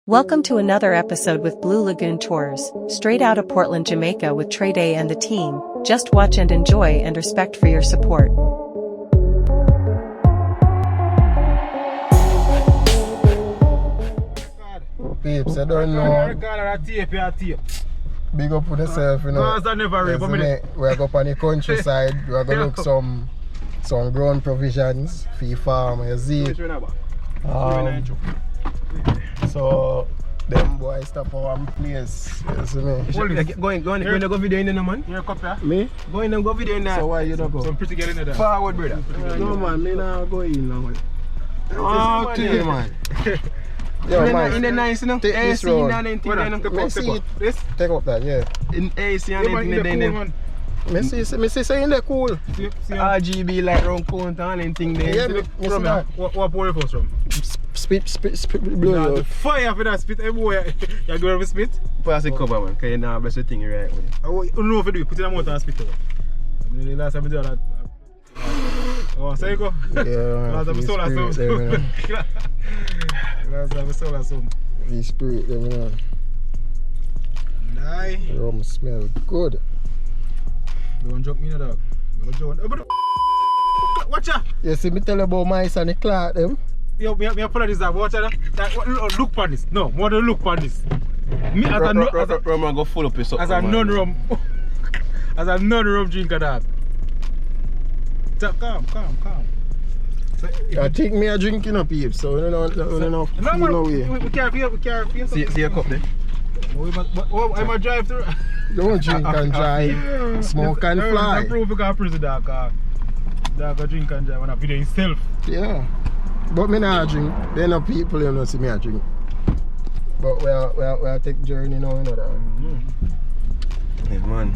Welcome to another episode with Blue Lagoon Tours, straight out of Portland, Jamaica with Trey Day and the team. Just watch and enjoy and respect for your support. Peeps, I don't know. Big up with yourself, you know. No, that's never real, but we're going on the countryside. We're going to look some grown provisions for your farm, you see. So, them boys stop at one place, you see me. Go in and go video in there, man. You copy? Me? Go in and go video in there. So why you don't go? Some pretty girl in there. Forward, brother. No man, me not go in now. Okay, man. Yo, man. In the nice, you know? Take this road. Take up that, yeah. In AC and anything there. Me see say in there cool. RGB like round count and anything there. Yeah, me see that. What pour it first from? Spit, blow Nah, you the out. fire for that spit everywhere. You go over spit? Pass the cover, man, because you know best thing right with it. You don't know if you do it, put it in the motor and spit over. The last time I did that. Oh, so you go? Yeah, last time I saw that some. Last time I saw that some. The spirit, them, you know. Nice. The rum smell good. Don't jump me in the dog. Watch out! You see me tell you about mice and the clock them? Yo, me follow this dog. Watch out. Look on this. No, more than look on this. Me as a rum go full up yourself. As a non-rum. As a non-rum drinker dog. Calm. So, I think me a drinking up here, so we don't know. No way. We can't feel. See your cup there? I might drive through. Don't drink and drive, smoke and fly. I prove you can prison dog. Dog drink and drive when I video himself. Yeah. But me not drink. There no people you know see me a drink. But we'll take journey now, you know that. Yeah man.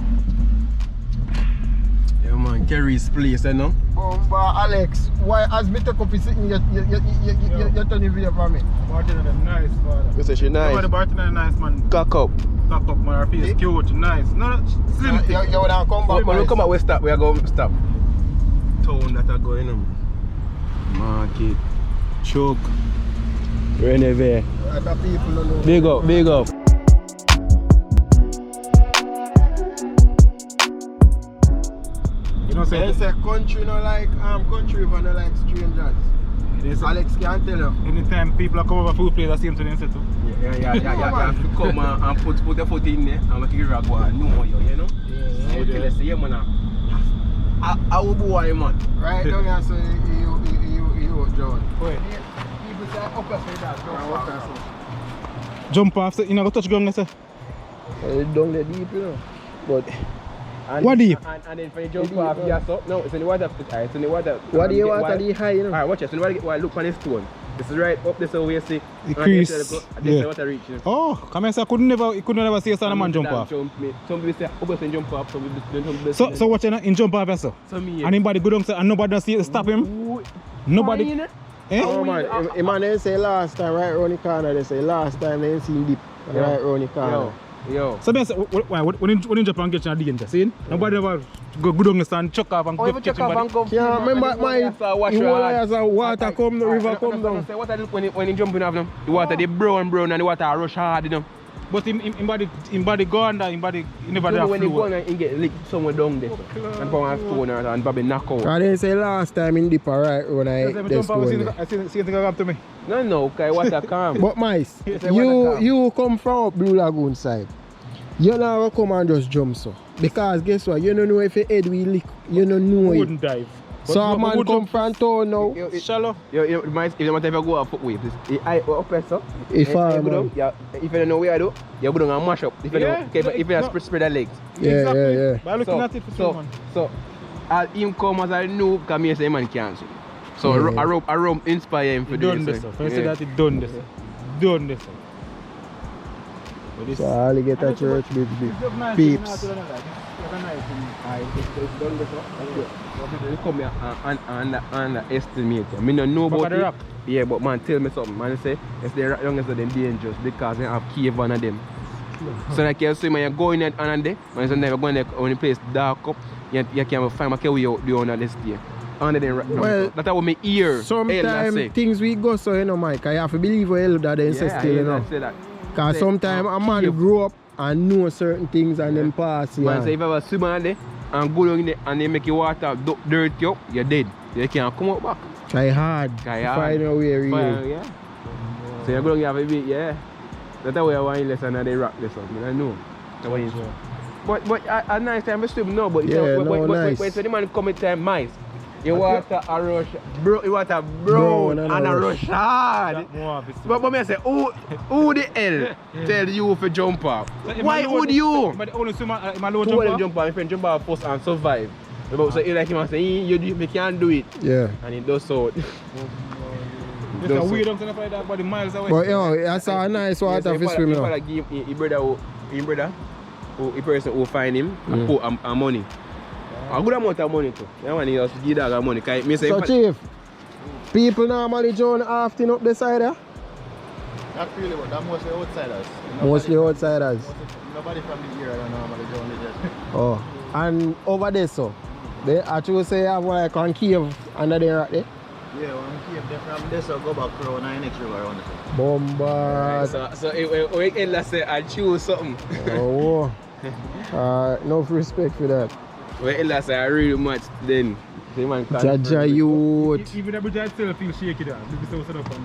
Yeah man, Kerry's place, you know? But Alex, why as me take up his sitting you turn your video for me? Bartender them nice, father. You say she nice? The bartender nice, man. Cock up. Cock up, man. Her face cute, nice. No, slim thing. You would have come back. When we come out, we stop. We are going to stop. Town that are going on. Market. Choke. Reneve. Other people don't know. Big up. You know, say It's a country, no like country, but no like strangers. Alex can't tell you. anytime people are come over food place, the same thing they say too. Yeah. You have to come and put the foot in there and make you go and know you know? Yeah. Let's see, man. I will be one man. Right down here, so you John. Wait. People say upper say that. Jump off, you know, go touch ground, say. Down there deep, you know. But What deep? And then for you jump off, yeah, so no, it's in the water. It's in the water. what do you want to the high, you know? Alright, watch it. So the water look on the stone. This is right up this way, you see. The crease. This is the water reach. Oh, come here, sir. Couldn't never see a son of man jump off. Some people say, oh, but jump off. Some people So watch it in jump off, sir. So me, And anybody go down, sir, and nobody don't see it, stop him. Nobody. Eh? Oh man, they say last time right around the corner, they say last time they see him dip right around the corner. Yo. So when you jump and get you danger, see? Nobody ever go down the stand, chuck off and go catch somebody. Yeah, remember the water come, the river come down. What I look when you jump in of them, the water they brown and the water rush hard, you know. But him body go under, he never So have when he go flu. and get licked somewhere down there and put a stone and probably knock out. I didn't say last time in dip right when I Jump off, I see anything come to me. No, okay, water calm. But mice, you come from Blue Lagoon side. You never come and just jump so. Because guess what, you don't know if your head will leak, you don't know We it. wouldn't dive. So a man come from town now. Shallow. If you want to go up footway, up so. If if you don't know where I do, you go down and mash up. If you don't spread the legs. Yeah. But I'm looking at it for two, man. So I'll him come as I know because me say man can't. So I rope inspire him for Done this. If I say that, it done this. Done this. So Alligator Church big peeps. You come here and underestimate. I don't know about it. Yeah, but man, tell me something. Man say it's the youngest of them dangerous because they have cave under them. So like you see, when you go in there and there, when sometimes you go in there when the place dark up, you can find a way out the under the stay. under them right now. Well, That's what me hear. Sometimes things we go so, you know, Mike. I have to believe what elder they say still, you know. Because sometimes a man grow up and know certain things and then pass. Man, say if you ever swim on there and go down there and they make you water dirt you up, you're dead. You can't come up back. Try hard. Find a way, really. Yeah. So you go down, you have a bit, yeah. That's why I want to lesson and they rock lesson. I know. But a nice time to swim now, but yeah, when the man come in time mice, you water a rush, you water brown and a rush hard. But me say, who the hell tell you to jump up? Why would you? But only swim in my low jump up. Jump up, if you jump up first and survive. So you like him and say, you can't do it. Yeah. And it does so. It's a weird something like that, but the miles away. But yo, that's a nice water for swimming. His brother, the person who find him and put a money. A good amount of money too. Yeah, man, he just give that money. So Chief, people normally join often up the side there? Not really, but that's mostly outsiders. Mostly outsiders. Nobody from the area normally join the jet. Oh, and over there so? They actually say you have like one cave under there right there? Yeah, one cave there from there so go back around and next river around the Bomba. So if Ella say I choose something. Oh. No respect for that. When Ella say I really much then the man can't. Jaja youth. Even the bridge itself feels shaky there.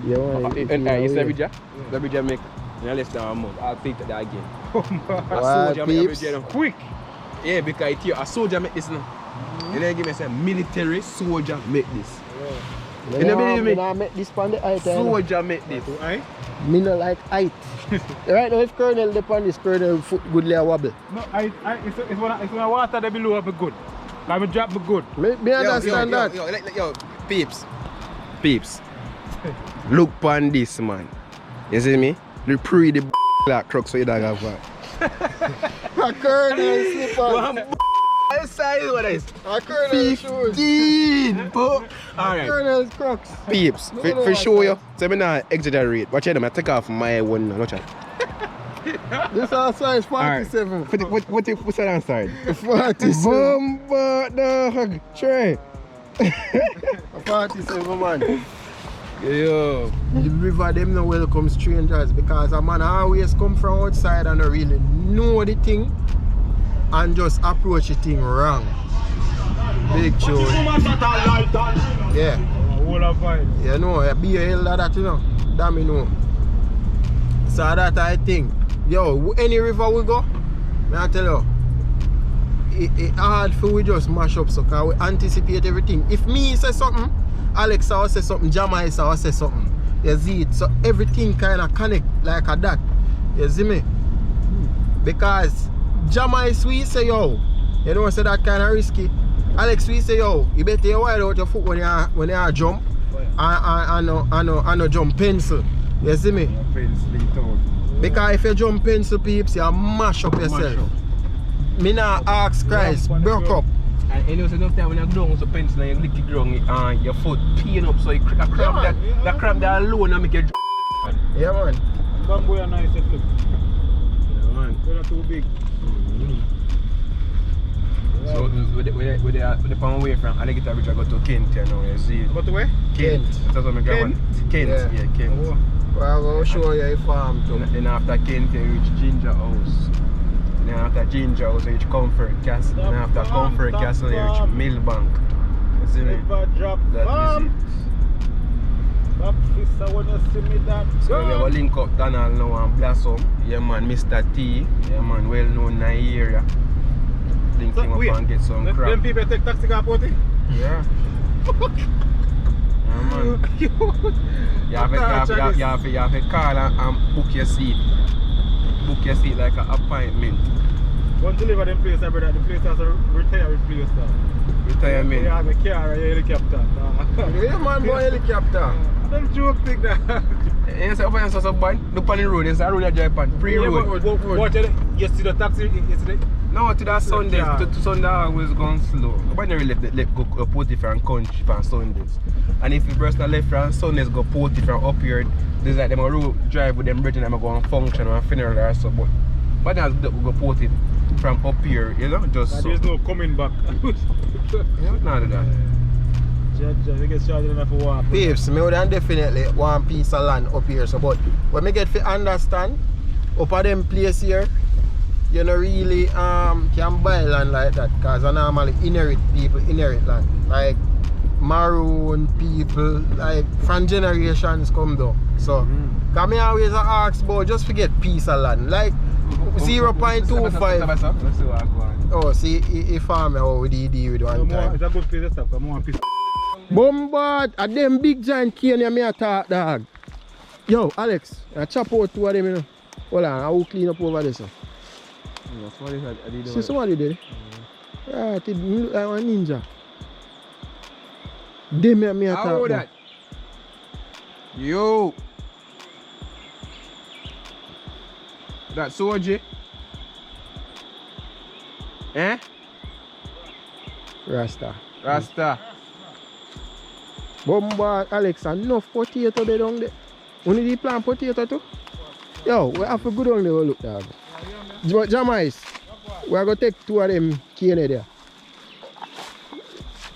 Yeah, man. It's the bridge. The bridge make less than a month. I'll take that again. A soldier make the bridge quick. Yeah, because it's here. A soldier make this now. You know, give me say military soldier make this. You know believe me? I make this on the height. Soldier make this. Me no like height. Right now if Colonel depend this Colonel foot good lay wobble. No, it's when I water the below be good. Like me drop be good. Me understand that. Yo, peeps. Look upon this man. You see me? Look pre the black crux for you dog have A Colonel slipper. What size what is? A Colonel shoes. 15, alright. Colonel's crocs. Peeps, for show you, so I'm not exaggerate. Watch out, I take off my one now, watch out. This our size 47. Right. What's that on side? 47. Bomba dog. Try. 47 man. Yo. The river them no welcome strangers because a man always come from outside and don't really know the thing and just approach the thing wrong. Big tune. Yeah. Whole of vibes. You know, be a hell of that, you know. That me know. So that I think, yo, any river we go, I tell you, it's hard for we just mash up so because we anticipate everything. If me say something, Alexa will say something, Jamaica will say something. You see it? So everything kind of connect like a that. You see me? Because Jamaica we say, yo, you don't say that kind of risky. Alex we say, yo, you better you wide out your foot when you jump. I no jump pencil. You see me? Because if you jump pencil peeps, you mash up yourself. Me not ask Christ, broke up. And you know, so enough time when you go down with a pencil and you lick the ground and your foot peeing up so you cramp that alone and make you yeah man. Bamboo are nice to flip. Yeah man. They're not too big. So with the palm away from Alligator Bridge I go to Kent you know, you see. Go to where? Kent. That's what my grandma. Kent, yeah, Kent. Oh. Well, I'm going to show you a farm too. Then after Kent you reach Ginger House. Then after Ginger House you reach Comfort Castle. Then after Comfort Castle you reach Millbank. You see me? Never drop bomb. Officer, when you see me that so we will link up Donald now and Blossom. Yeah man, Mr. T. Yeah man, well known in the area. Link him up and get some crap. Them people take taxi car party? Yeah. Yeah man. You have to call and book your seat. Book your seat like an appointment. Go deliver them place, brother. The place has a retirement place now. Retirement? You have a car and a helicopter. Yeah man, boy helicopter. Don't joke thing that. You say open yourself up band, look on the road, it's a road you drive on, pre-road. Watch it, you see the taxi yesterday? No, to that Sundays, to Sunday I always gone slow. Nobody really let go Port from country from Sundays. And if the person left from Sundays go Port from up here, there's like them a road drive with them bridge and them go on function or a funeral or so. But that's go Port from up here, you know, just so. There's no coming back. Yeah, not do that. They get started enough for walk. Peeps, me would definitely want piece of land up here. So, but when me get to understand, up at them place here, you know really can buy land like that, because I normally people inherit land. Like maroon people, like from generations come down. So, cause me always ask about just forget piece of land. Like 0.25. Oh, see, if I'm how we deal with one time. It's a good place to stop. Come on, piece. Bombard, a them big giant cane you me attack, dog. Yo, Alex, I chop out two of them, you know. Hold on, I will clean up over there, sir. See somebody there? Right, it look like a ninja. Them me attack. How that? Yo! That soldier? Eh? Rasta. Bombard, Alex, enough potato there down there. Only the plant potato too? Yo, we have to go down there look, dog. But Jamaica, we are going to take two of them cane there.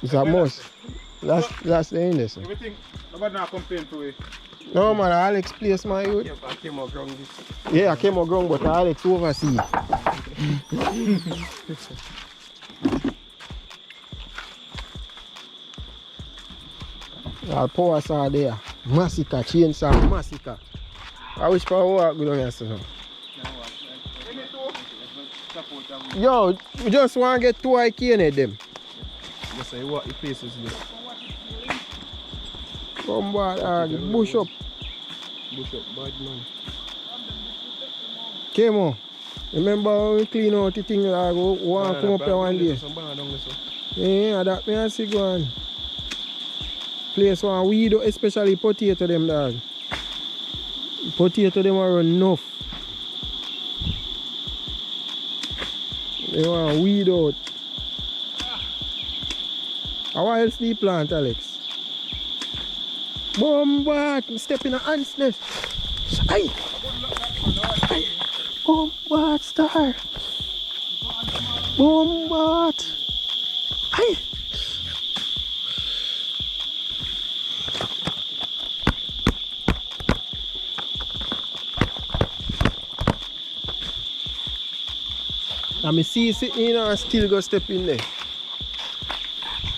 It's a must. That's the end there, sir. Everything, nobody not complain to it. No man, Alex place my youth. Yeah, I came out ground this. Yeah, I came out ground, but Alex oversee. Our powers are there. Massacre, chainsaw, massacre. I wish for work good on yourself. Yo, we just want to get two cane at them. Yes, sir, what the place is this? Come back, bush up. Bush up, bad man. Came on. Remember when we clean out the thing like one come up here one day? Yeah, that me I see go on. Place one weed, especially potato them dog. Potato them are enough. They want weed out. How else do you plant, Alex? Bombard, step in a ant's nest. Aye. Aye. Bombard star. Bombard. Aye. And me see sitting in and still go step in there.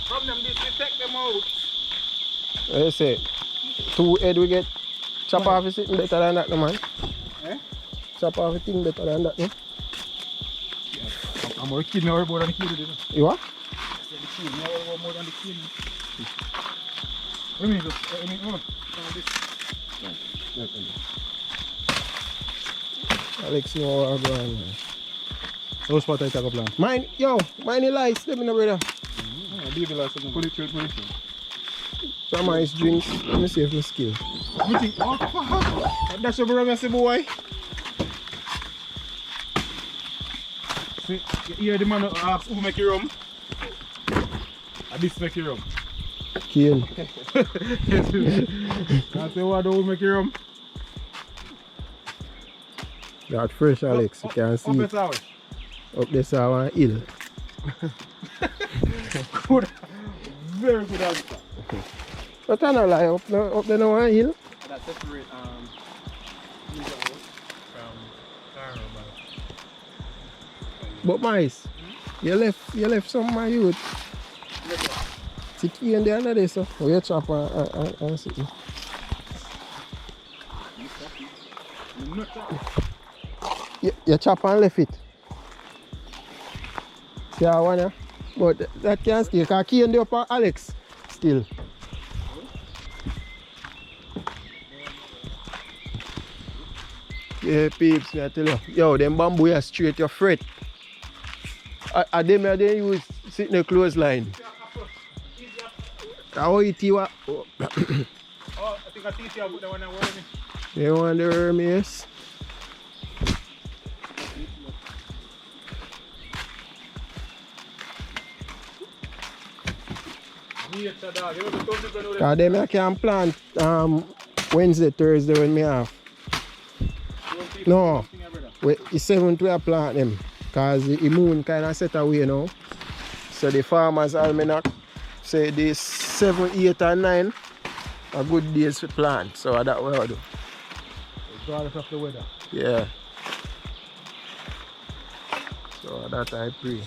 From them, this we take them out. I say, two head we get chop off the sitting better than that, no man. Eh? Chop off the thing better than that, no? I'm more kid now more than the kid. You what? The kid now more than the kid. Let me just, hold on. Alex, you know what I'm going on. So what's what I take a plan? Mine, yo, mine lights, let me know, brother. Baby lights, pull it. Some ice drinks, let me see if my skill. Me think, oh fuck, that's your brother, say boy. See, you hear the man ask who make you rum? And this make you rum. Cane. I say what who make you rum? That fresh, Alex, you can see it. Up there, sour hill. Good. Very good answer. But I don't lie, up there no one hill. That separate from But mice, you left some of my youth. See key in there under there, so we chop and sit. You chop and left it. See I wanna, but that can still, because key in there for Alex still. Yeah, peeps, I tell you. Yo, them bamboo are straight, you fret. I them use sit in the clothesline. How it you what? Oh, I think I teach you about the one that worry me. You want to hear me, yes? Because them I can plant Wednesday, Thursday when me have. No, it's 7th we plant them. Because the moon kind of set away now. So the farmers almanac say this 7, 8 and 9 are good days to plant. So that's what I do. Regardless of the weather. Yeah. So that I pray.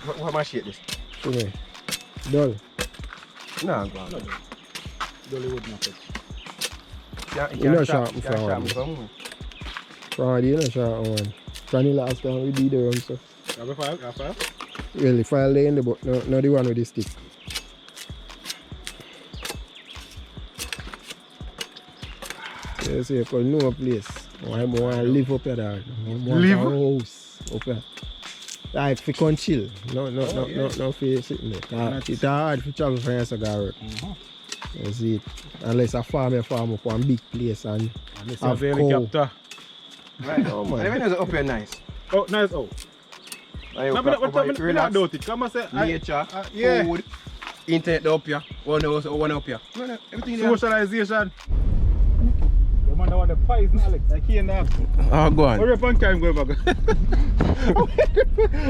What am I shit this? To me. Dull. No, go on. Dolly would not touch. You know sharp from Friday, you know sharp one. From the last time we did the run, so. Have a 5? Have 5? Well, the file lay in the book, no the one with the stick. You see, because no place. I want to live up here, dog. Live? House up here. Like, if you can chill. No for sitting there. It's hard to travel from here to go work. You see it. Unless a farm up one big place and this have is a cow. helicopter. Right. Oh, man. Even though it's up here nice. Oh, nice. Oh. Like, No, but not doubt it. Come and say, nature, yeah. food, internet up here, one up here. No, everything there. Socialization. The man that want the poison, Alex. I can't have. Oh, go on. Hurry up and time going back.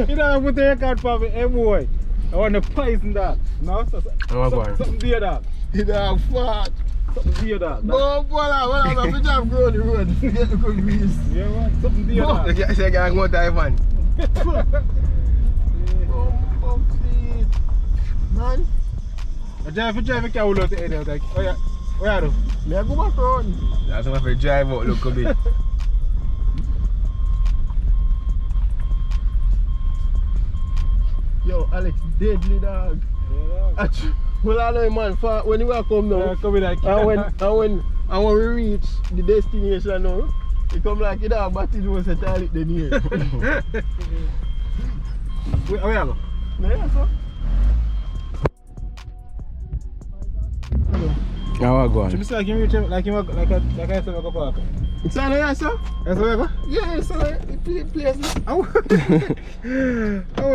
You don't put the record for me, hey boy. I want the poison that. No, something dear that. You don't fat. Something dear that. No, boy, I'm going to have grown the road. Get the good breeze. Yeah, man. Something dear that. You say I go to Ivan. Man, I drive a car out to end like, oh yeah, where do? may I go back road? That's why I drive out, look a bit. Yo, Alex, deadly dog. Well, I know, man, when you come now, Coming like and when we reach the destination now, it come like it have battery was a toilet then here. Where go? Yeah, sir. How I go on? Should be like you reach like I said, go park. It's on here, sir? That's where I go? Yeah, sir. The place. Oh,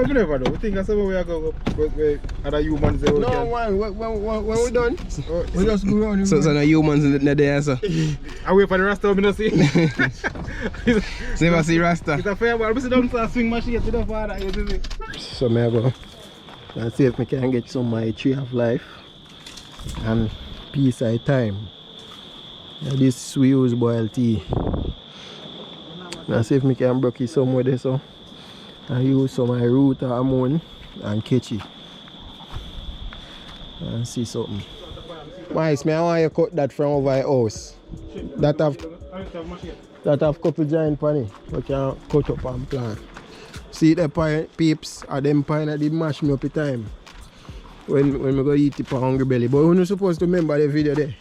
we never know. We think that's where I go. Where other humans they No, man, when we're done, we just go around. So no humans in there, sir. I wait for the Rasta, I don't see. See if I see Rasta. It's a fair ball. I sit down to swing machine to the father. So may I go and see if I can get some of my tree of life and peace of time. Now this we use boiled tea. Now see if I can break it somewhere there so I use some of my root hormone and catch it and see something. Mice, I want you to cut that from over your house. That have couple giant panny we can cut up and plant. See the pine peeps are them pine that did mash me up the time when we go eat it for hungry belly. But we're not supposed to remember the video there.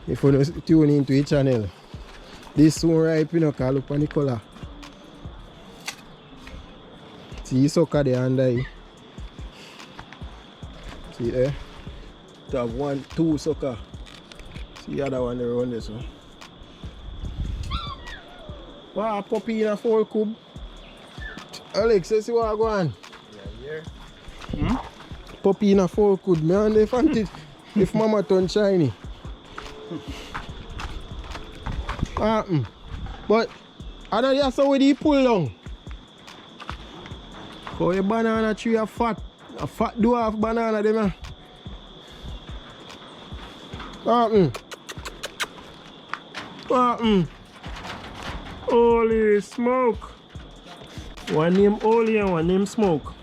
If you don't tune into each channel. This soon ripe, you know, call look on the color. See sucker there under it. See there? To have 1, 2 sucker. See the other one around this one. Wow, puppy in a 4 cube. Alex, you see what I go on? Yeah, here. Puppy in a 4 cube. Me and the fancy if mama turn shiny. But I don't know so where they pull down. Cause a banana tree a fat dwarf banana them. Holy smoke. One name holy and one name smoke.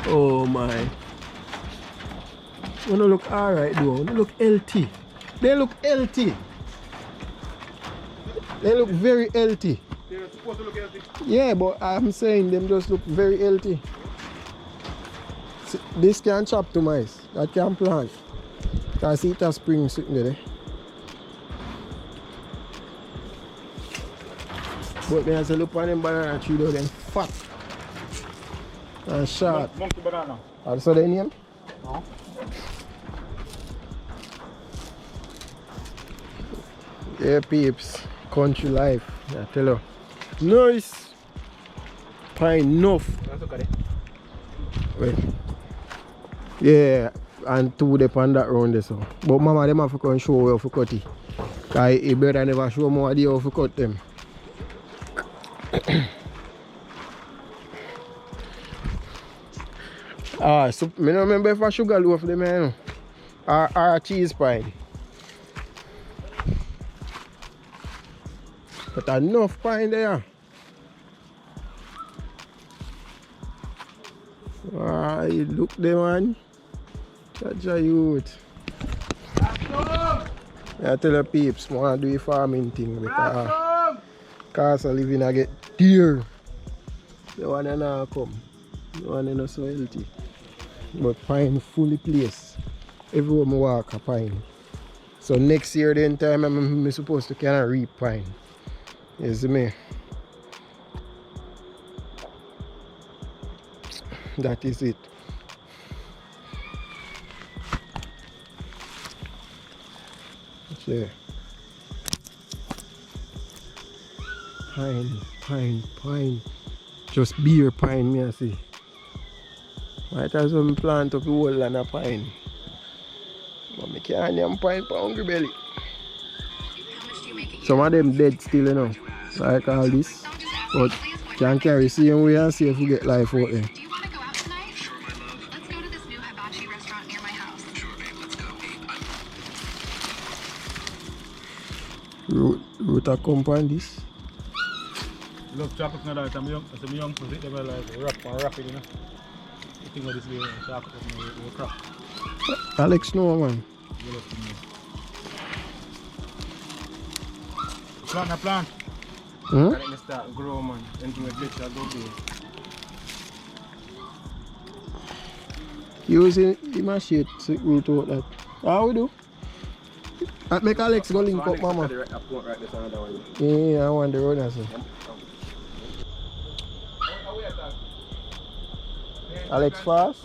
Oh my. They look alright though. They look healthy. They look healthy. They look very healthy. They're supposed to look healthy. Yeah, but I'm saying them just look very healthy. See, this can chop to mice. That can plant. Can see it a spring sitting there. But then as I look on them banana tree though, them fat and short. Monkey banana. Also the name? No. Yeah, peeps. Country life. I tell you. Nice. Fine enough. Wait. Yeah, and 2 dep on that round there so. But mama them have to come show you how to cut it. Because your brother never show me idea how to cut them. Ah, so, I don't remember if I sugar loaf them, you know. Or a cheese pie. But enough pie there. Ah, you look there, man. That's a youth. I tell the peeps, I want to do a farming thing because cost of living I get dear. The one that now come. The one that not so healthy. But pine fully placed. Everywhere I walk a pine. So next year then time I'm supposed to kind of reap pine. You see me? That is it. Yeah. Pine. Just beer pine, me I see. Might as well plant up the whole land of pine. But I can't name pine for hungry belly. Some of them dead still, you know. Like all this. But can carry same way and see if we get life out there. Do you want to go out tonight? Sure, my love. Let's go to this new hibachi restaurant near my house. Sure, babe, let's go. Root a compound this. Look, chocolate not that. I'm young, so they were like rapid, you know. You think of this way, chocolate will crap. Alex, no, man. Plant. Let me start grow, man. Anything with glitch, I'll go be. Using my shit to root out that. How we do? I make Alex go link up, mama. Yeah, I want the road as well. Alex fast?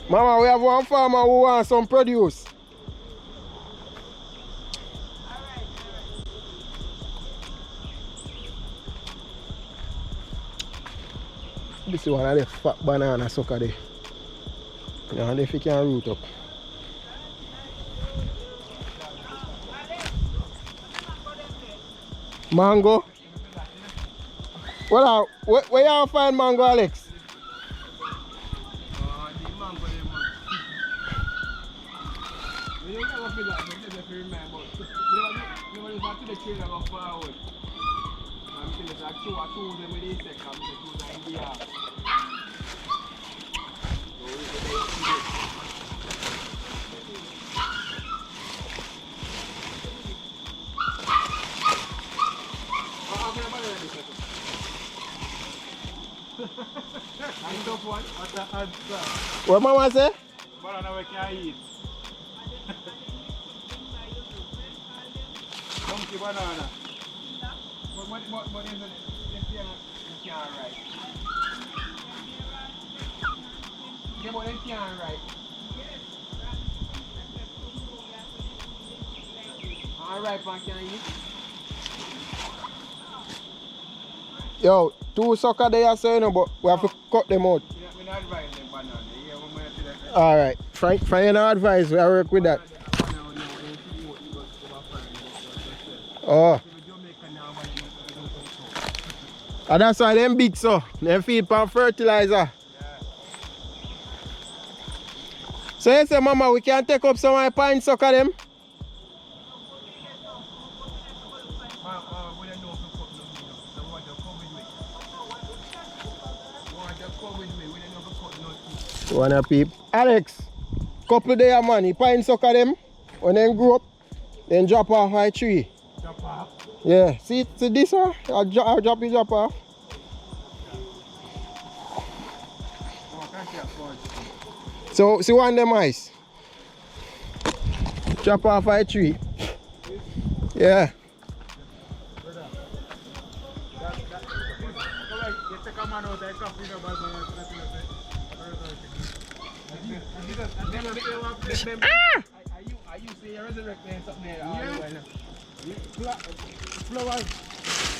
Mama, we have one farmer who wants some produce. This is one of the fat banana sucker there. And if you can root up. Mango? Well, where you find mango, Alex? What mama say? Banana we can eat. Monkey banana. But you can't write. Yeah, but they can't write. Alright, man, can eat. Yo, two sucker there, so you know, but we have to cut them out. We not advise them banana. Yeah, we might see that. Alright, Frank no advice, we work with that. Oh. And that's why them big so, they feed pan fertilizer. Yeah. So you say, mama, we can take up some of my pine sucker them? Wanna peep? Alex, couple there man, you pine sucker them, when they grow up, then drop off my tree. Drop off? Yeah, see this one? I'll drop off. So, see one of them ice. Drop off my tree. Yeah.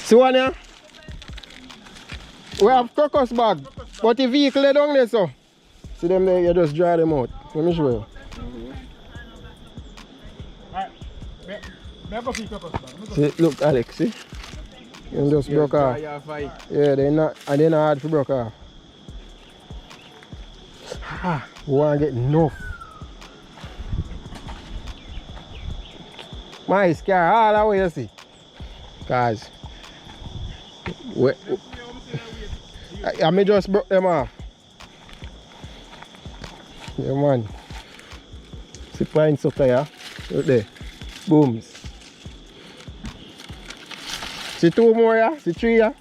See one here? We have crocus bag, but the vehicle they down there so. See them there, you just dry them out. Let me show you. Alright, go see crocus bag. See, look Alex, see? You just broke off. Yeah, they're not hard to broke off. Ah, we want to get enough. My car all the way, you see. Cause I may just broke them off. Yeah, man. See points up there. Right there. Booms. See 2 more, yeah? See 3, yeah?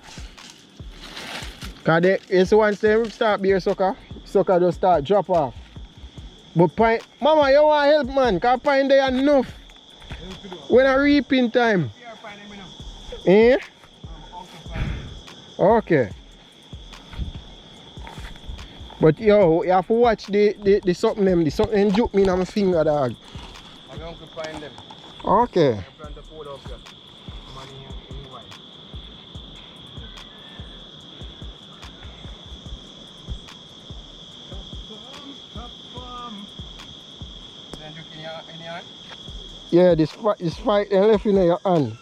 Because it's once they start beer sucker just start drop off. But pine, Mama, you want help, man? Because pine there enough. When I reaping time. Eh? Okay. But yo, you have to watch the something them. The something juke me in my finger, dog. I'm going to find them. Okay. I'm trying to fold up here. Money in white. Then juke in your hand? Yeah, this fight they left in your hand.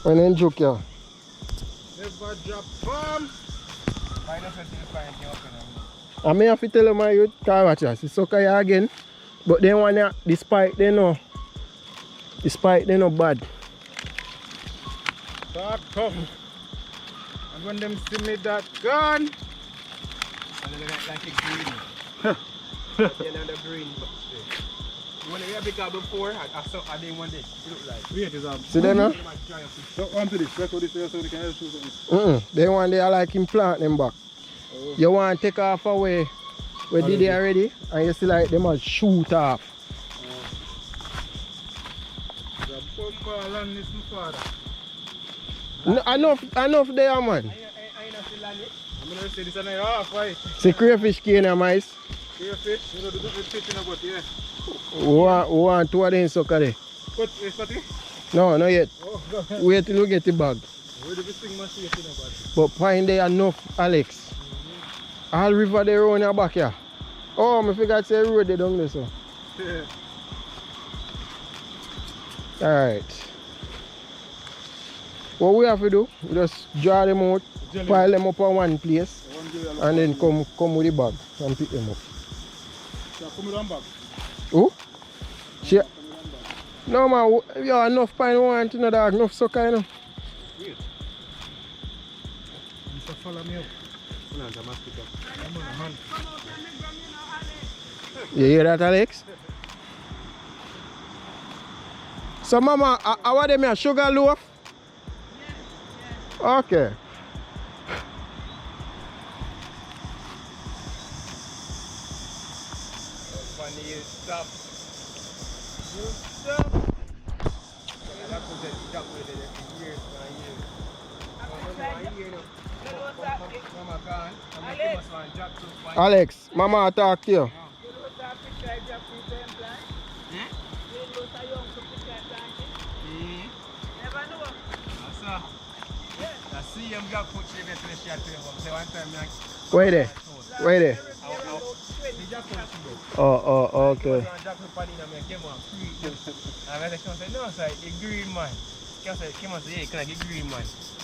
When they juke you. Never drop bomb. Find us until you find it up. I may have to tell my youth, watch us, it's okay again. But they want the spike, they know. The spike, they know bad. Start tough. And when them see me that gun. And then like a green. The green. You want to hear because before, I didn't want this. It look like. Wait, is that? See them now? So onto this, let's go this way so they can shoot something. They want they like implant them back. Oh. You want to take off away where did they already and you see like them must shoot off. The bumper land is my father. Enough there, man. I not still land it. I'm going to say this and a half, right? See crayfish cane and mice. Crayfish, you know the fish in a boat, yeah. We want 2 of them sucker there. But, is that it? No, not yet. Oh, go ahead. Wait till we get the bag. Where do we sing my shit in a boat? But find there enough, Alex. All river they run your back here. Oh, I forgot to say road they down there so. Yeah. Alright. What we have to do, we just draw them out, pile them up on one place, and then come with the bag and pick them up. So come with one bag. Who? She, no man, you have enough pine want to know that enough sucker, you know. Wait. Mr. Follow me up. You hear that, Alex? So, Mama, I want them a sugar loaf? Yes. Okay. Funny, you stop. You stop. That was a job with it for years and years. Alex, Mama talk to you. Where there? Where there? Oh, okay.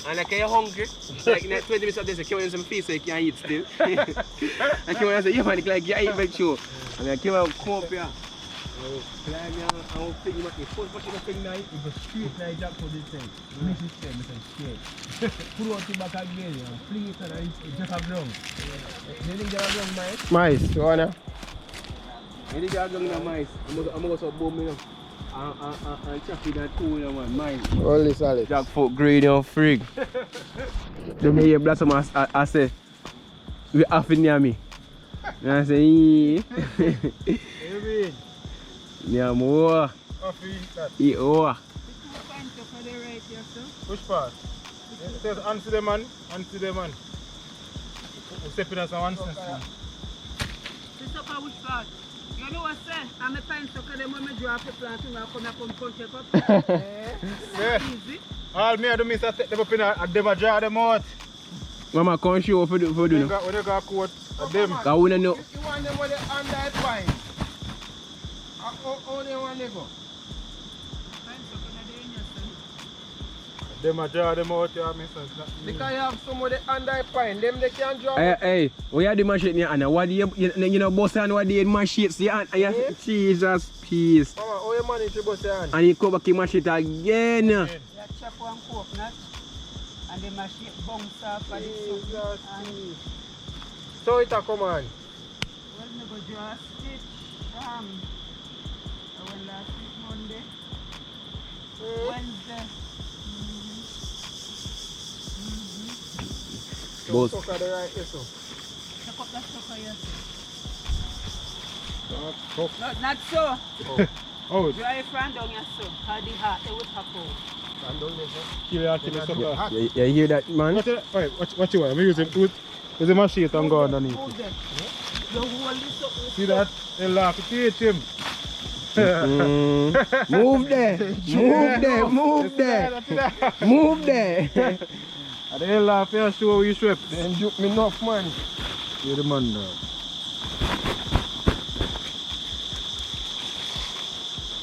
And like you're hungry, like in 20 minutes of this, you came in some fish so you can eat still. I came and I said, yeah man, like you eat back show. And I came out, come up here. Climb here and I'll pick you up. The first person I pick now, it goes straight now, jump to this thing. Miss this thing, I straight. Pull out the back again, fling it and it's just a ground. You think you're a ground, mice? Mice, you wanna? You think you're a ground, mice? I'm going to boom me now. And traffic that tool, man, mine. All this, Alex. Jackfoot green and frig. They may hear blossom I say, we have in near me. And I say, yeah, more. Eat over. Which part? It says answer the man, answer the man. We're stepping as a one sense, man. Which part? You know what I say? I'm a time sucker, them when I drop the plant, I come check up. Yeah. Easy. All me I do is I take them up in and them a draw them out. Mama, come show for do When no. they got a coat of them. I wouldn't know. You want them with the under the pine? How they want to go? Them a draw them out here, miss. Because you have some of the under pine, them they can draw. Hey, we are the machine here, Anna. What do you know, boss and what do you machine? See, Jesus, peace. Mama, how you manage to bust your hand? And you come back and mash it again. You chop one coconut and the machine bounce off of Jesus, and so it a come on. well, me go draw a stitch from when last week Monday, Wednesday. Boss. So sucker the right way, so. Chuck up that sucker here. Oh. Not so. Oh, Draw it from down here so. How the heart they will pop out. I'm done there, sir. kill the sucker. You hear that, man? What you want? I'm using the machine and go underneath. Hold them. You hold this up. See that? They'll laugh to teach him. Move there. Move there. Move there. And they'll laugh here, show you strip. Then juke me enough, man. You're the man now.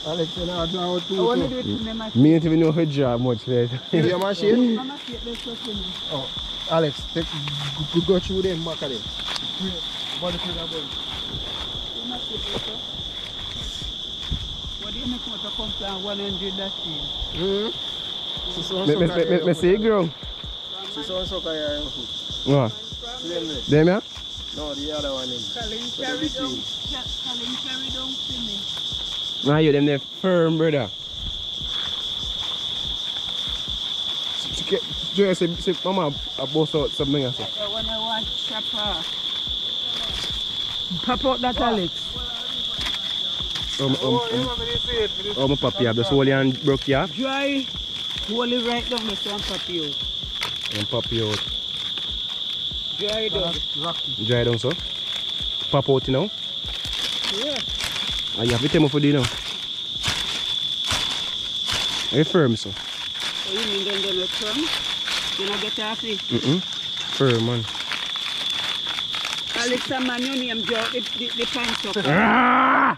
Alex, you know, draw out I too. want to So. do it to my machine. Me ain't even know how to draw much later. Your machine? Mama see it, let's look in it. Oh, Alex, go through them back of them. Body feel that boy. Mama see it, let's look. What do you make motor come from 100 that thing? Me see it grow. See so sucker here. What? See them there? Them here? No, the other one. Colin carry down to me. Nah, you them there firm, brother. Say, Mama, I bust out something else. When I want chopper. Pop out that Alex. Oh, my puppy, I just hold you and broke you off. Dry. Hold it right down there so I'm pop you out. And pop you out. Dry down. Dry down, so. Pop out, you know. Yeah. And you have to tell me for you now. Are you firm, so? So you mean then they're not firm? You don't get off it? Firm, man. Alex and man, you name draw the pants up. Ah!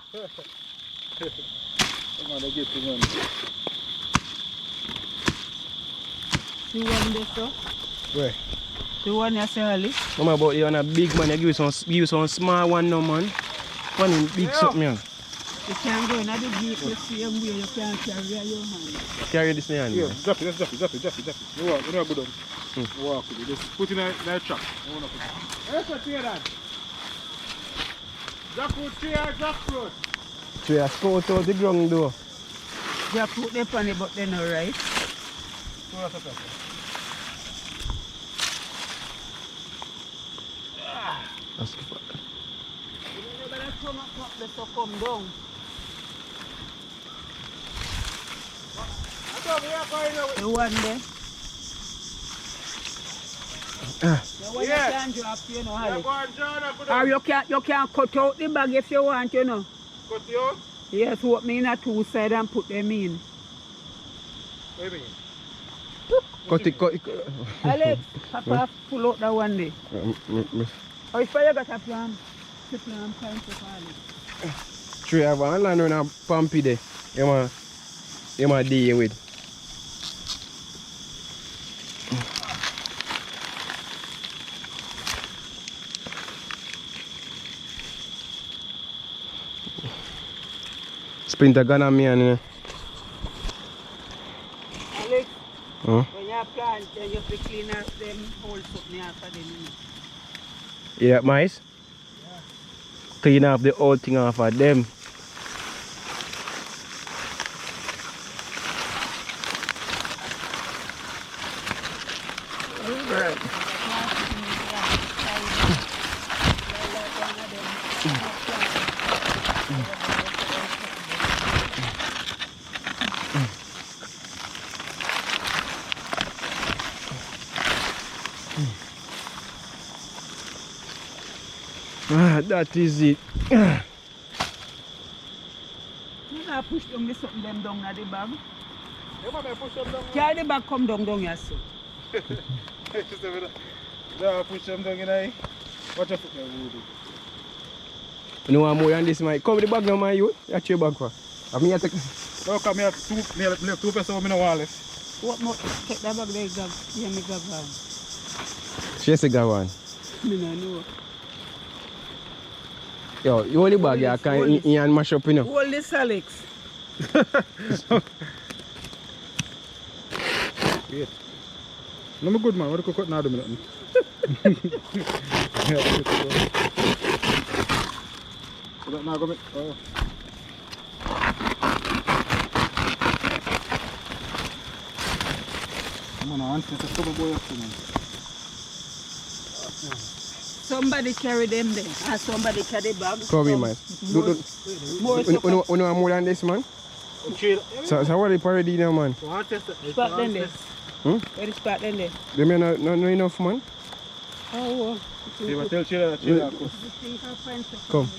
Come on, they get to one. The one there, so? Where? The one you say, Alex? Mama, about you on a big man, you give you some small one now, man. One in big something, man. You can't go in the jeep the same way, you can't carry your hand. Carry this in your hand, Yeah, man. drop it. You walk, you know, go down. Walk with it. Just put it in a trap. Let's put it that. Jackfruit. So you scout out the ground, though. You put them on it, but they're not right. That's You better come up, the stuff come down. The one there. The one you can't drop, you know, Alex. Or you can cut out the bag if you want, you know. Cut you out? Yes, open in a two side and put them in. What do you mean? cut it. Alex, Papa, pull out that one there. Or if you got a plan, to plan time to Alex. True, I have one land on a pumpy there. You might deal with. Sprinter gun on me, and Alex, huh? when you plant, you have to clean up them holes up there after them. You that mice? Yeah. Clean up the old thing off of them. That is it. You not push down the something them down at the bag. You want me to push them down? Carry the bag come down here, so. Yeah, push them down in there. Watch your foot there, Woody. You know what more than this, my cover the bag now, my youth. That's your bag for. I mean, I take. No, come here, two pesos in a wallet. What more? Take that bag there, gab. Yeah, me gab on. She say go on. Me no know. Yo, you hold the bag, you can and mash up, you know. Hold this, Alex. Wait. No, I'm good, man. What do you cook now? Yeah, so that now go back. Oh. Come on, Aunt. It's a stubborn boy up to me. Somebody carry them there. And somebody carry the bag. Come here, man. You know more than this, man? So what is already now, man? Spot them there. Where is spot them there? They may not enough, man. Oh, You tell Chila. Come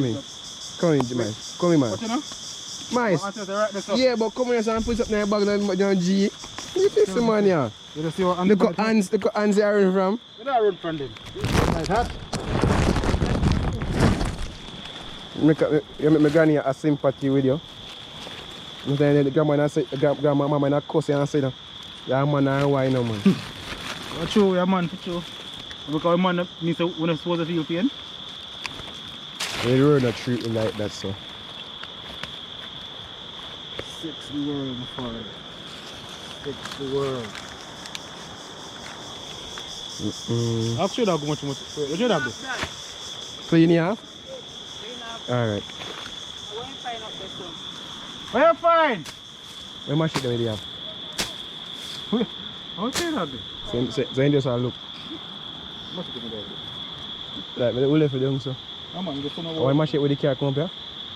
in. Come in, man. Come in, man. What you know? Mice. Yeah, but come here and put up in your bag and G. Look at this man here. Look at hands they are running from. You don't run from them. Like that. You make me granny a sympathy with you. Then the grandma mama and cuss and say, yeah, man, I why no man. What's true, yeah, man, for sure. Because man needs to, when I'm supposed to feel pain. They really not treat me like that, so. 6 the world before. 6 the world. I'll show you how much. What you have this? 3.5? Alright. I want to find out this one. Where you find? Where much do you have? How much you have this? So you just look. Much you have this? Like, we'll leave it down, so. Come on, get some more. Why much it with the car come up here?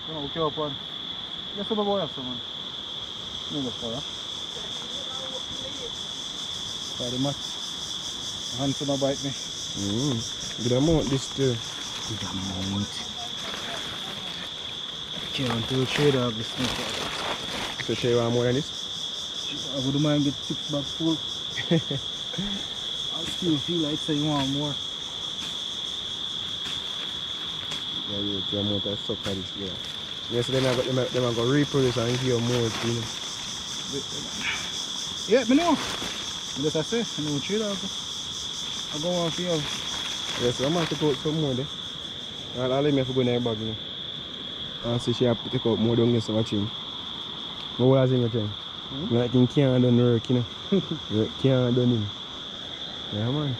Come on, okay, up on. Get some more, man. No, that's for you. Very much. Hands to not bite me. Good amount this too. Good amount. Can't do a trade of this thing. So she want more than this? I wouldn't mind get 6 bags full. I still feel like say you want more. Yeah, the amount of sucker this year. Yes, then I got them going to reproduce and give you more, you know. Yeah, I know. That's I say. I know trade of. I go on for you. Yes, I'm going to take out some more there. I'll let me go in her bag, you know. And see she have to take out more down there so watching. But what I say, my friend? Like he can't done work, you know. Work can't done him. Yeah, man.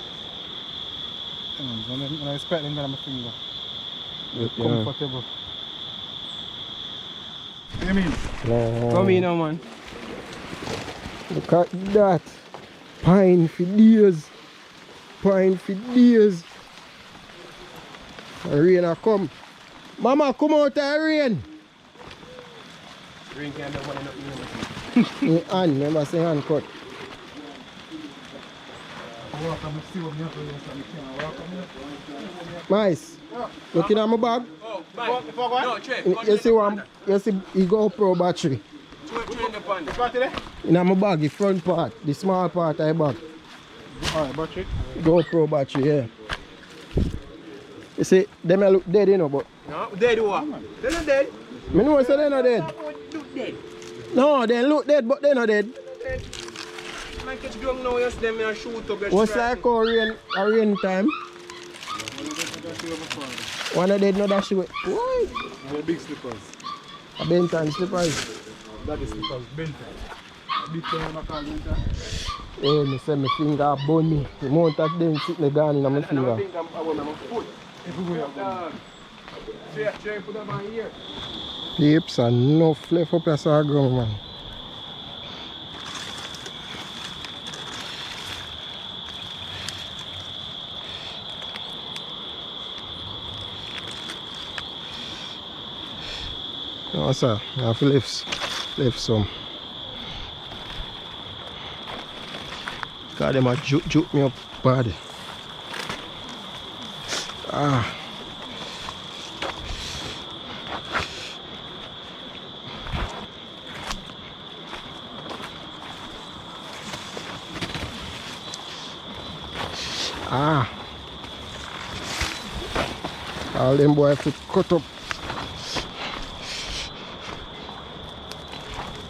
When I expect them to have my finger. Yeah. Comfortable. What do you mean? Come in now, man. Look at that. Pine for days. Pine for days. The rain a come. Mama, come out of the rain. Rain can't do money nothing. Hand, remember say hand cut. Nice. Looking at my bag. Oh, no, You see one, you see he go pro battery. In my bag, the front part, the small part of the bag. Alright, battery. GoPro battery, yeah. You see, they may look dead, you know, but. No, dead what? They're not dead. I know say they're not dead. Look dead. No, they look dead, but they're not dead. Man catch drunk now, yes, them and shoot up. What's like a rain time? One of them, no dash away. Why? The big slippers. A Benton slippers. That is slippers, Benton. Big time I call Benton. Oh, me say my finger burn me. The amount of them sitting gone in my finger. If we go up. Try put them on here. Peeps and enough left up as our ground, man. No, sir, I have left some. Because them a juke me up bad. Ah. Ah. All them boys have to cut up.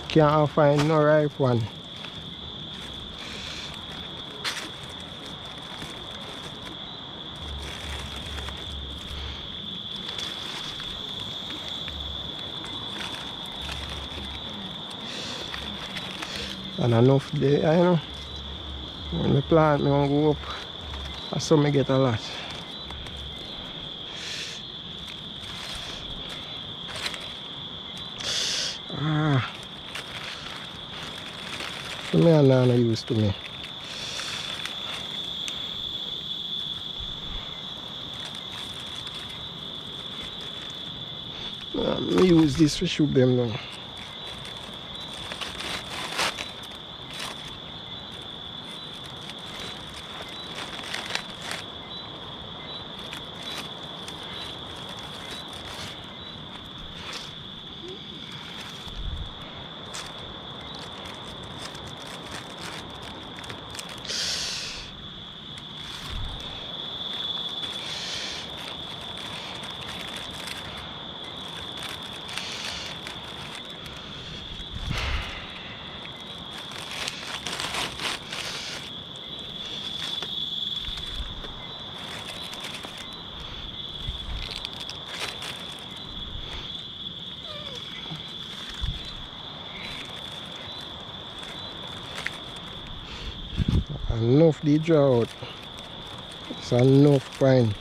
Can't find no right one. And enough there, you know. When the plant, me want to go up. I saw me get a lot. So me and Nana used to me. Me use this to shoot them now. Enough the drought. It's enough fine.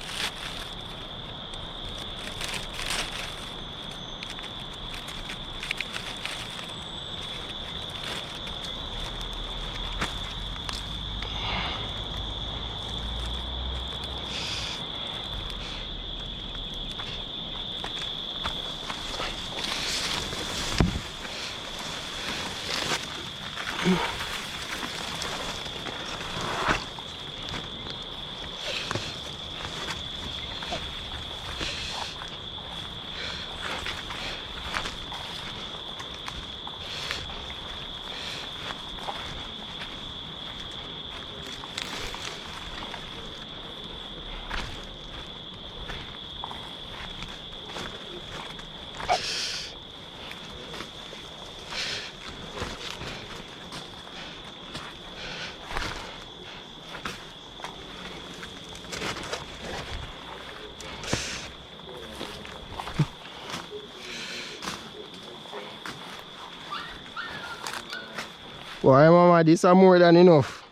Why, Mama, this is more than enough.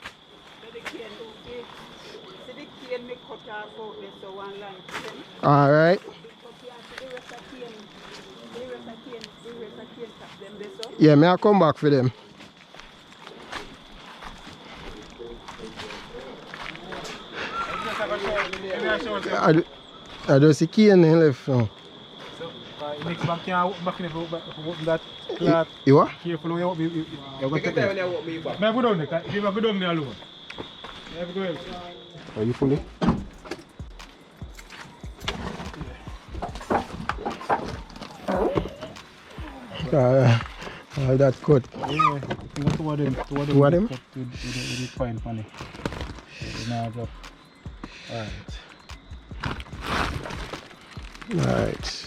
All right. Yeah, may I come back for them? I don't see cane left now. Next back here, back in that cloth. You what? Careful when you walk me. May I go down there? If you go down there alone. May I go else? Are you fully? All that cut. Yeah, two of them. Two of them? To fine funny. Alright.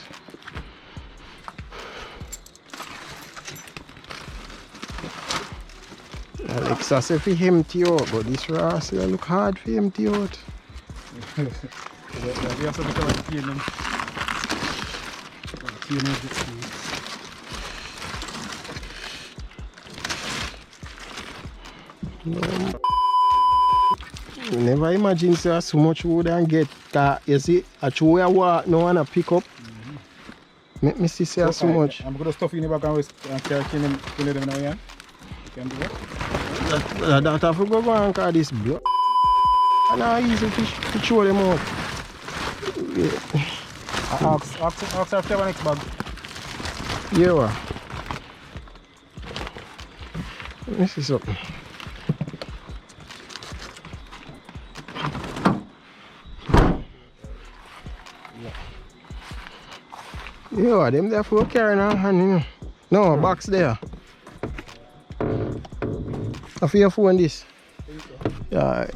Alex, I say for empty out, but this Ross look hard for empty out. We have to become a clean them. No. Never imagine so much wood and get that. You see, I chew what no one to pick up. Make me see so much. I'm gonna stuff in the back and carry them now, yeah? You can do that? That have to go and call this blood. And now easy to throw them out. Yeah. Ask her if you have a next bag. Yeah. Let me see something. Yeah, them there for carrying on hand, you know. No, box there. I feel your phone this. Yeah.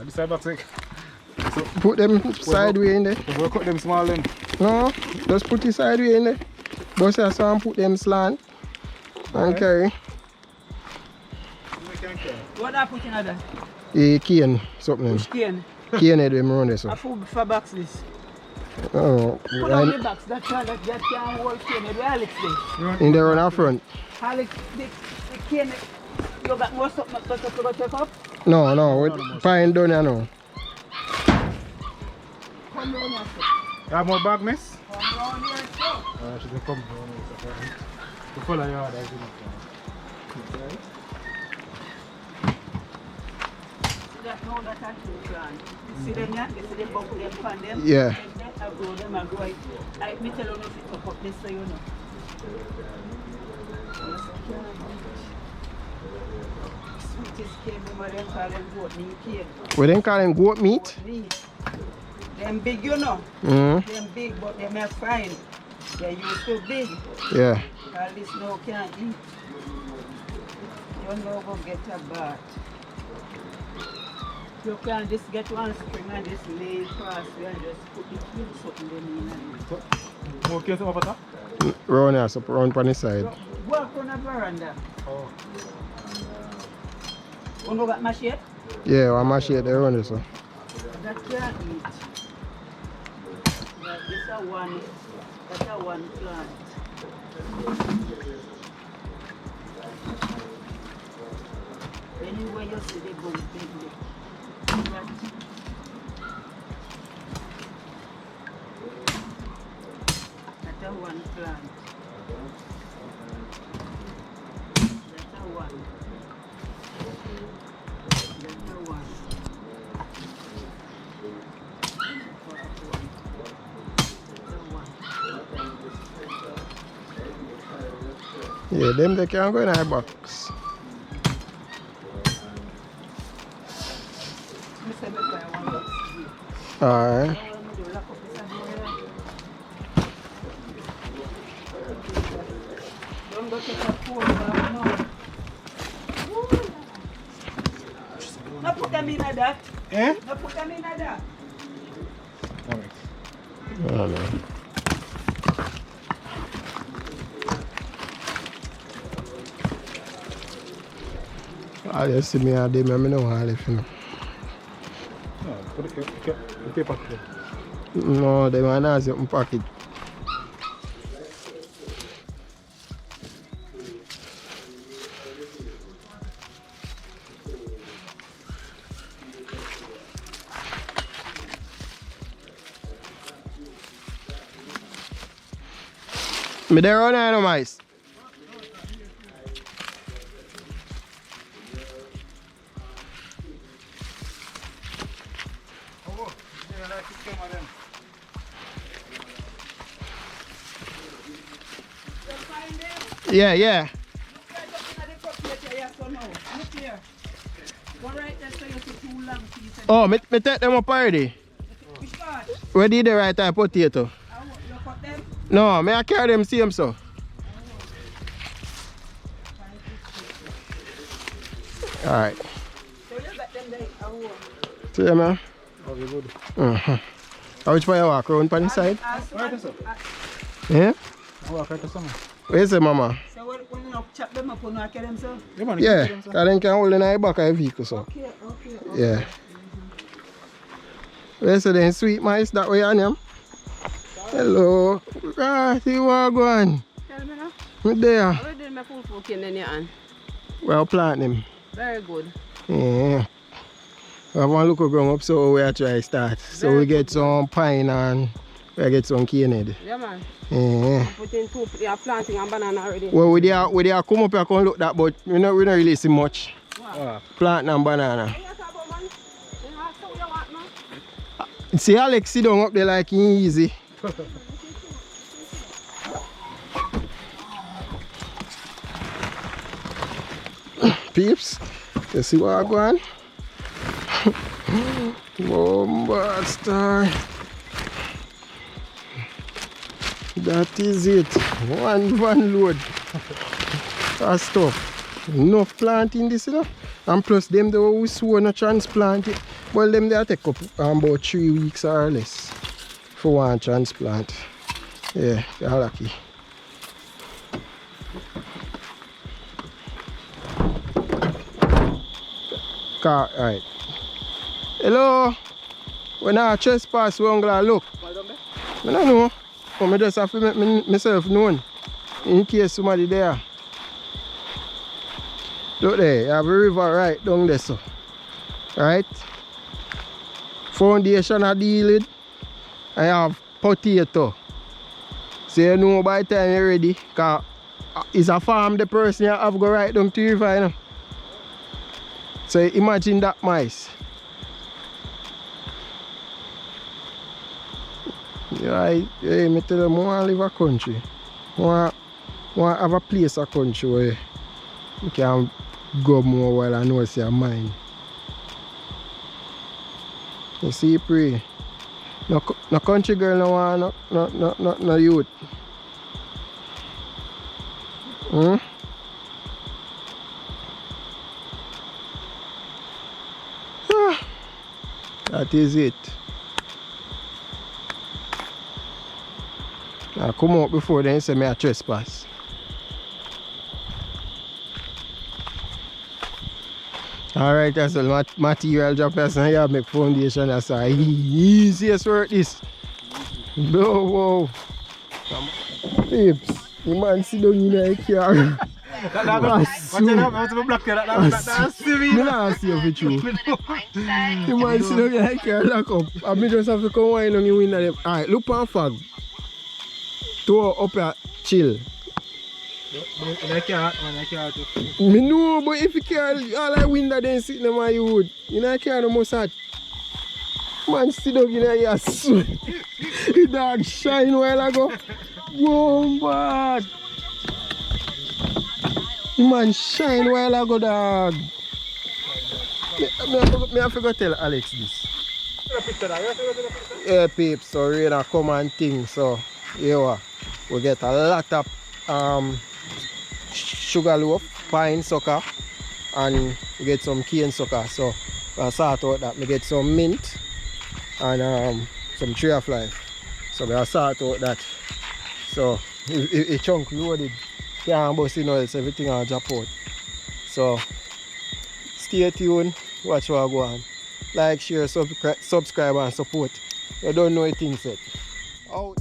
This side back sick. So, put them sideways in there. We'll cut them small then. No, just put it sideways in there. Bust your son, put them slant. And carry. What I put in there? A cane, something. Which cane? Caned them around there, so. A food for box this. Oh, Put on the box, that can't hold cane. Where Alex there? in there on our front. Alex, the cane, you got more something to go check up? No, with pine down here now. Come round here, sir. You have more bag, miss? Come round here, sir. She can come. To follow you, I think. See that now that I should plan. You see them here? You see them buckle them pan them? Yeah. I grow them and grow it. I me tell you no fit up this so you know. Sweetest cane, remember them call them goat meat cane. We didn't call them goat meat. Meat. Them big you know. Mm. Them big but them are fine. They used to big. Yeah. All this now can't eat. You know go get a bath. You can just get one string and just lay it past there and just put the cubes something them in and More case over top? Round here, so round on the side. walk on a veranda. Oh. You know got machete? Yeah, I'm machete there around there, so. That can't eat. But this a one, that's a one plant. Anyway you see the bone big. That's a one plant. That's a one. That's a one. Yeah, them they can go in our box. Alright. Don't go take a phone back now. No put them in that. Eh? No put them in that. Alright. Oh, no. I just see me out there, I know how I live, you know. No, put the paper there. No, they want to open pocket. Me there on no mice. Yeah, yeah. Oh, me take them up already. Where did the right type potato? No, me I carry them same so. Alright. See you, man. Okay, good. How much way you walk around on the side? Right, sir. Yeah? I walk right to summer. Where's the mama? So when you chop them up, you know, carry them so? Yeah, man. Yeah, because then can hold in the back of the vehicle so. Okay. Yeah. Where's the sweet mice that way on him? Hello. Ah, see what going? Tell me now. Me there. How did my full folk in your hand? Well plant him. Very good. Yeah. We have one look ground up so we are try to start. So we get some pine and we get some cane. Yeah man. Yeah. Put in two, you are planting and banana already. Well we there come up here come look that but we don't really see much. Wow. Plant and banana. What you talk about, man? You have something you want, man? See Alex sit down up there like he easy. Peeps, you see what I'm going? Bomba star. That is it. One load of stuff. Enough planting this, you know. And plus them the we sow and transplant it. Well them they take up about 3 weeks or less for one transplant. Yeah, you're lucky. Car, right. Hello. When I trespass, we gonna look. I don't know. But I just have to make myself known. In case somebody there. Look there, you have a river right down there, so. Right? Foundation I deal with. I have potato. So you know by the time you're ready, because it's a farm the person you have to go right down to the river, you know. So imagine that mice. Yeah, I tell them I want to live a country. I want to have a place a country where you can go more while I know it's your mind. You see, pray. No country girl no want no youth. Hmm? Ah, that is it. I come out before then say me a trespass. Alright, that's all material drop us and you make foundation. That's the easiest work this. No, wow. Babes, the man sit down in the car. That's see if it's true. The man sit down in the car, lock up. I mean just have to come wine on the window them. Alright, look on fog. Throw up here, chill. Me know, but if you can't, all I window then sit in my wood. You know, I can't almost hot. Man, sit up in here, sweat. The dog shine a while ago. Whoa, bad. The man shine a while ago, dog. Me I forgot to tell Alex this. Yeah, peeps, so rain a come and thing, so yeah, we get a lot of sugar loaf, pine sucker, and we get some cane sucker. So I sort out that. We get some mint and some tree of life. So I sort out that. So a chunk loaded. Can't bust in else, everything will drop out. So stay tuned, watch what I go on. Like, share, subscribe and support. You don't know a thing set. Out.